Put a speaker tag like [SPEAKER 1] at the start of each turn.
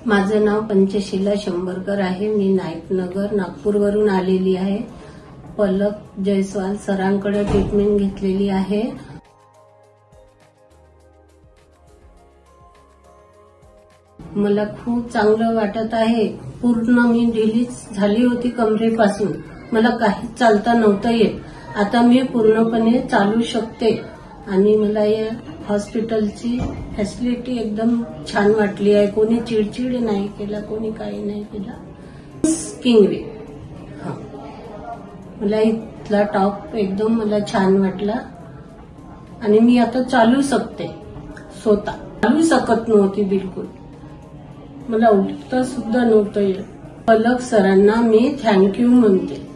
[SPEAKER 1] माझं नाव पंचशीला शंभरकर आहे. मी नाईकनगर नागपूरवरून आलेली आहे. पलक जयस्वाल सरांकडे ट्रीटमेंट घेतलेली आहे. मला खूप चांगलं वाटत आहे. पूर्ण मी रिलीज झाली होती कमरेपासून. मला काहीच चालता नव्हतं येत. आता मी पूर्णपणे चालू शकते आणि मला या हॉस्पिटलची फॅसिलिटी एकदम छान वाटली आहे. कोणी चिडचिड नाही केला, कोणी काही नाही केला. किंगवे मला इथला टॉप एकदम मला छान वाटला आणि मी आता चालू शकते. स्वतः चालू शकत नव्हती बिलकुल. मला उठता सुद्धा नव्हतं येत. पलक सरांना मी थँक्यू म्हणते.